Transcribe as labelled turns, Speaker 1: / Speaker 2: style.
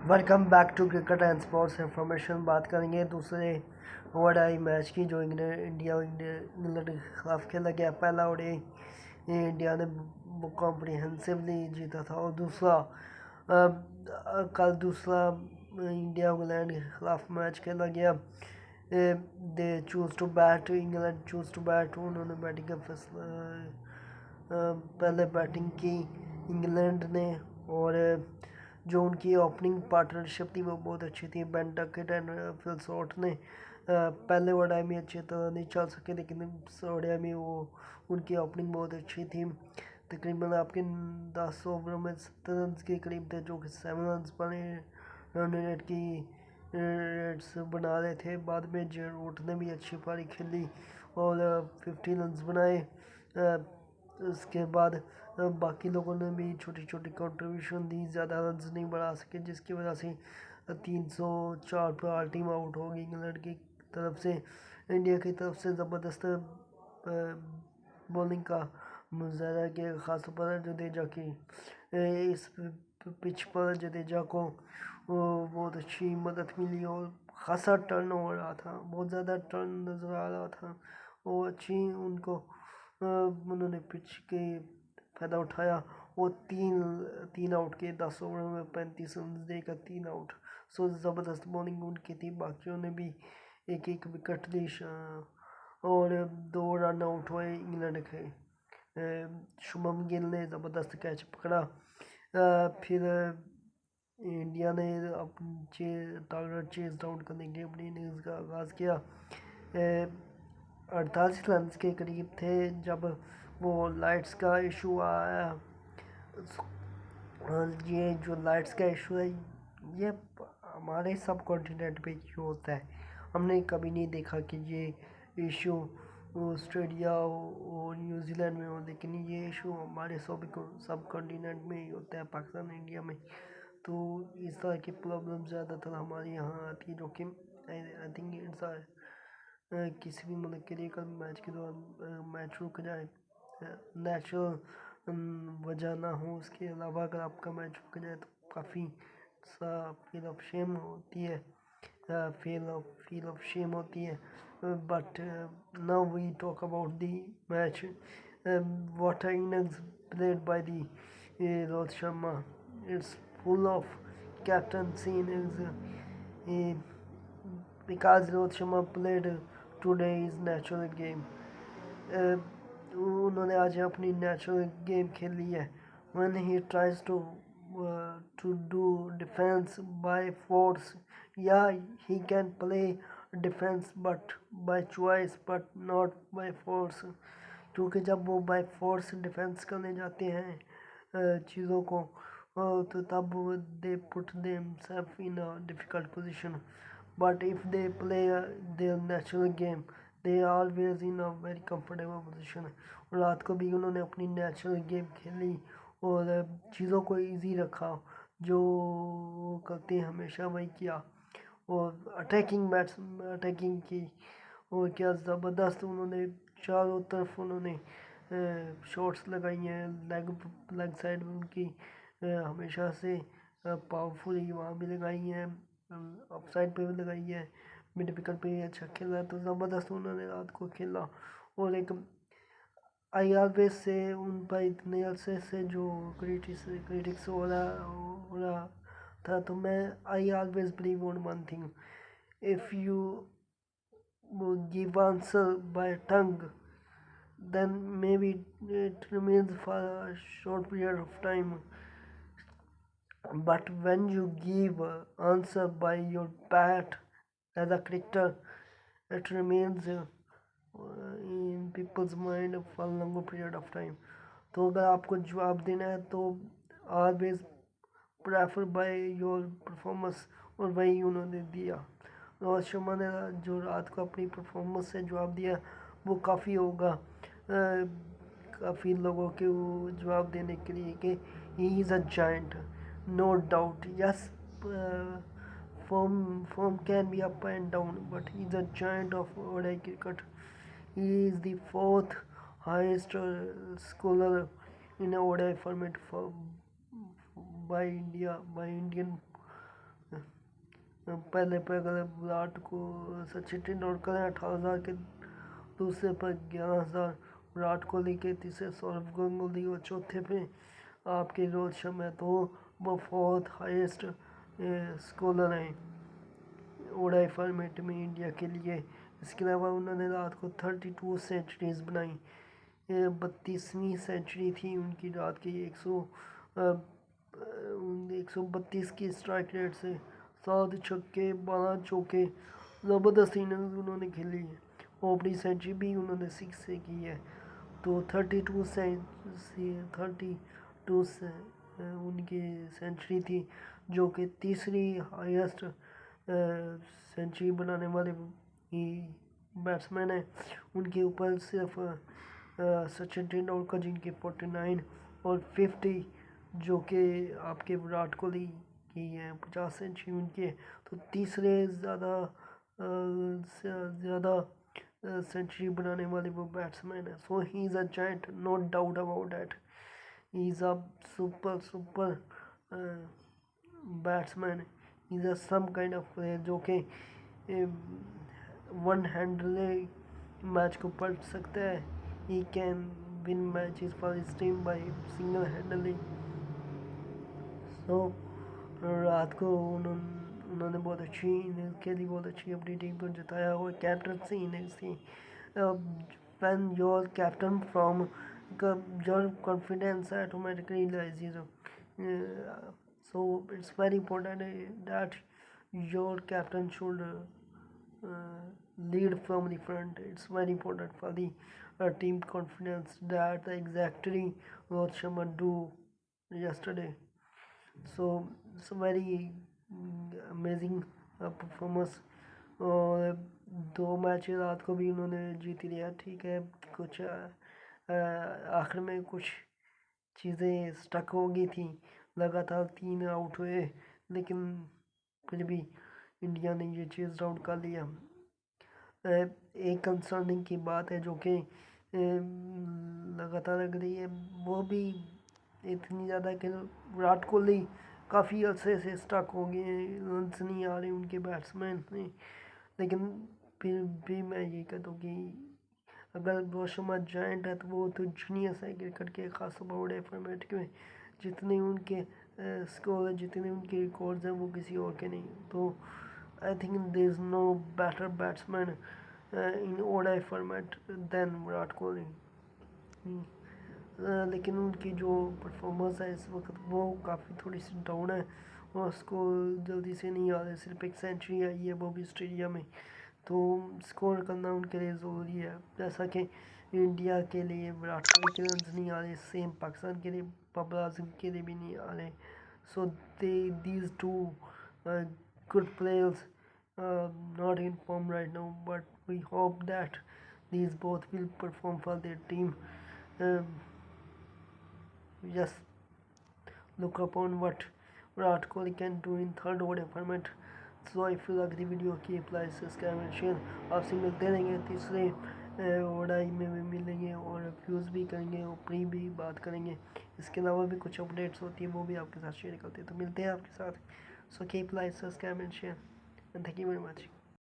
Speaker 1: Welcome back to cricket and sports information. बात करेंगे दूसरे ओडीआई मैच की जो इंग्लैंड के खिलाफ खेला गया। पहला ओडीआई इंडिया ने कॉम्प्रिहेंसिवली जीता था और कल दूसरा इंडिया इंग्लैंड के खिलाफ मैच खेला गया। They choose to bat, England choose to bat. उन्होंने बैटिंग का फैसला पहले बैटिंग की इंग्लैंड ने, और जो उनकी ओपनिंग पार्टनरशिप थी वो बहुत अच्छी थी। बेन डकट एंड फिल शॉर्ट ने पहले ओडीआई में अच्छी तरह नहीं चल सके, लेकिन इस ओडीआई में वो उनकी ओपनिंग बहुत अच्छी थी। तकरीबन आपके 10 ओवरों में 70 रन के करीब थे, जो कि 7 रन बने रन रेट की रेट्स बना रहे थे। बाद में जेरूट ने भी अच्छी पारी खेली और 50 रन बनाए। उसके बाद बाकी लोगों ने भी छोटी छोटी कंट्रीब्यूशन दी, ज़्यादा रन नहीं बढ़ा सके, जिसकी वजह से 304 पर ऑल टीम आउट होगी इंग्लैंड की तरफ से। इंडिया की तरफ से ज़बरदस्त बॉलिंग का मुजाहरा किया, ख़ासतौर पर जडेजा की। इस पिच पर जडेजा को बहुत अच्छी मदद मिली और ख़ासा टर्न हो रहा था, बहुत ज़्यादा टर्न नज़र आ रहा था। वो अच्छी उन्होंने पिच के फ़ायदा उठाया और तीन आउट के 10 ओवर में 35 रन देकर 3 आउट। सो ज़बरदस्त बॉलिंग उनकी थी। बाकियों ने भी एक एक विकेट ली और 2 रन आउट हुए इंग्लैंड के। शुभम गिल ने ज़बरदस्त कैच पकड़ा। फिर इंडिया ने अपनी टारगेट चेज डाउन करने के लिए अपनी इनिंग्स का आगाज़ किया। 48 रन के करीब थे जब वो लाइट्स का इशू आया। ये जो लाइट्स का इशू है, ये हमारे सब कॉन्टिनेंट पे क्यों होता है? हमने कभी नहीं देखा कि ये इशू ऑस्ट्रेलिया और न्यूजीलैंड में हो, लेकिन ये इशू हमारे सब कॉन्टिनेंट में ही होता है, पाकिस्तान इंडिया में। तो इस तरह की प्रॉब्लम ज़्यादातर हमारे यहाँ आती है, जो कि आई थिंक किसी भी मुल्क के लिए कल मैच के दौरान मैच रुक जाए, नेचुरल वजह ना हो, उसके अलावा अगर आपका मैच रुक जाए तो काफ़ी सा फील ऑफ शेम होती है, फील ऑफ शेम होती है। But now we talk about the match. what a innings played by the Rohit Sharma. It's full of captaincy innings because Rohit Sharma played today's natural game. उन्होंने आज अपनी natural game खेली है। when he tries to do defense by force, yeah, he can play defense but by choice but not by force। क्योंकि जब वो by force defence करने जाते हैं चीज़ों को, तो तब they put themselves in a difficult position. But if they play their natural game, they are always in a very comfortable position. रात को भी उन्होंने अपनी नेचुरल गेम खेली और चीज़ों को इजी रखा, जो करते हैं हमेशा वही किया, और अटैकिंग की। और क्या ज़बरदस्त उन्होंने चारों तरफ उन्होंने शॉट्स लगाई हैं। लेग साइड में उनकी हमेशा से पावरफुल वहाँ भी लगाई हैं, ऑफ साइड पे भी लगाई है, मिड विकेट पे भी अच्छा खेला। तो ज़बरदस्त उन्होंने रात को खेला। और एक आई ऑलवेज से उन पर इतने अरसे से जो क्रिटिक्स हो रहा था, तो मैं I always believe on one thing, if you give answer by tongue, then maybe it remains for a short period of time. But when you give answer by your bat as a cricketer, it remains in people's mind for a longer period of time. तो अगर आपको जवाब देना है तो always prefer by your performance, और वही उन्होंने दिया। रोहित शर्मा ने जो रात को अपनी परफॉर्मेंस से जवाब दिया वो काफ़ी होगा काफ़ी लोगों के वो जवाब देने के लिए कि he is a giant, no doubt. Yes, form can be up and down, but he is a giant of ODI cricket. He is the fourth highest scorer in a ODI format by Indian पहले पे अगर विराट को सचिन तेंदुलकर 18,000 के, दूसरे पर 11,000 विराट कोहली के, तीसरे सौरव गांगुली और चौथे पे आपके रोहित शर्मा। तो वो फोर्थ हाईएस्ट स्कोलर हैं ओडाई फॉर्मेट में इंडिया के लिए। इसके अलावा उन्होंने रात को 32 सेंचुरीज बनाई। 32वीं सेंचुरी थी उनकी रात की। 132 की स्ट्राइक रेट से 7 छक्के 12 चौके, ज़बरदस्त इनिंग्स उन्होंने खेली है। ओपनिंग सेंचुरी भी उन्होंने 6 से की है। तो 32 से उनकी सेंचुरी थी, जो कि तीसरी हाईएस्ट सेंचुरी बनाने वाले बैट्समैन है। उनके ऊपर सिर्फ सचिन तेंदुलकर जिनके 49 और 50, जो कि आपके विराट कोहली की है 50 सेंचुरी उनकी है। तो तीसरे ज़्यादा सेंचुरी बनाने वाले वो बैट्समैन है। So he is a giant, no doubt about that. He is a super batsman. He is a some kind of player जो कि वन हैंडली मैच को पलट सकता है। He can win matches for his team by single handedly. तो रात को उन्होंने बहुत अच्छी इनिंग्स खेली, बहुत अच्छी अपनी टीम को जिताया और कैप्टनसी इनिंग्स थी। when your captain from your confidence automatically rises. So it's very important that your captain should lead from the front. It's very important for the team confidence that exactly Rohit Sharma do yesterday. So it's a very amazing performance। और 2 match रात को भी उन्होंने जीत लिया। ठीक है, कुछ आखिर में कुछ चीज़ें स्टक हो गई थी, लगातार 3 आउट हुए, लेकिन फिर भी इंडिया ने ये चेज आउट कर लिया। एक कंसर्निंग की बात है जो कि लगातार लग रही है, वो भी इतनी ज़्यादा कि विराट कोहली काफ़ी अर्से से स्टक हो गए हैं, रन्स नहीं आ रहे उनके बैट्समैन ने। लेकिन फिर भी मैं ये कहता हूँ कि अगर रोहित शर्मा जायंट है तो वो तो जीनियस है क्रिकेट के, खासतौर पर ओडीआई फॉर्मेट में। जितने उनके स्कोर, जितने उनके रिकॉर्ड्स हैं, वो किसी और के नहीं। तो I think there is no better batsman in ODI format than Virat Kohli. लेकिन उनकी जो परफॉर्मेंस है इस वक्त वो काफ़ी थोड़ी सी डाउन है और उसको जल्दी से नहीं आ रहा। सिर्फ एक सेंचुरी आई है, वो भी ऑस्ट्रेलिया में। तो स्कोर करना उनके लिए ज़रूरी है। जैसा कि इंडिया के लिए विराट कोहली के रन्स नहीं आ रहे, सेम पाकिस्तान के लिए बाबर आजम के लिए भी नहीं आ रहे। सो these two good players not in form right now, but we hope that these both will perform for their team. Just look upon what Virat Kohli can do in third ODI format. So if you like the video, keep like, subscribe and share. आपसे मिलते रहेंगे तीसरे ODI में भी मिलेंगे और reviews भी करेंगे और प्री भी बात करेंगे। इसके अलावा भी कुछ अपडेट्स होती है वो भी आपके साथ शेयर करते हैं। तो मिलते हैं आपके साथ। So keep like, subscribe and share, and thank you very much.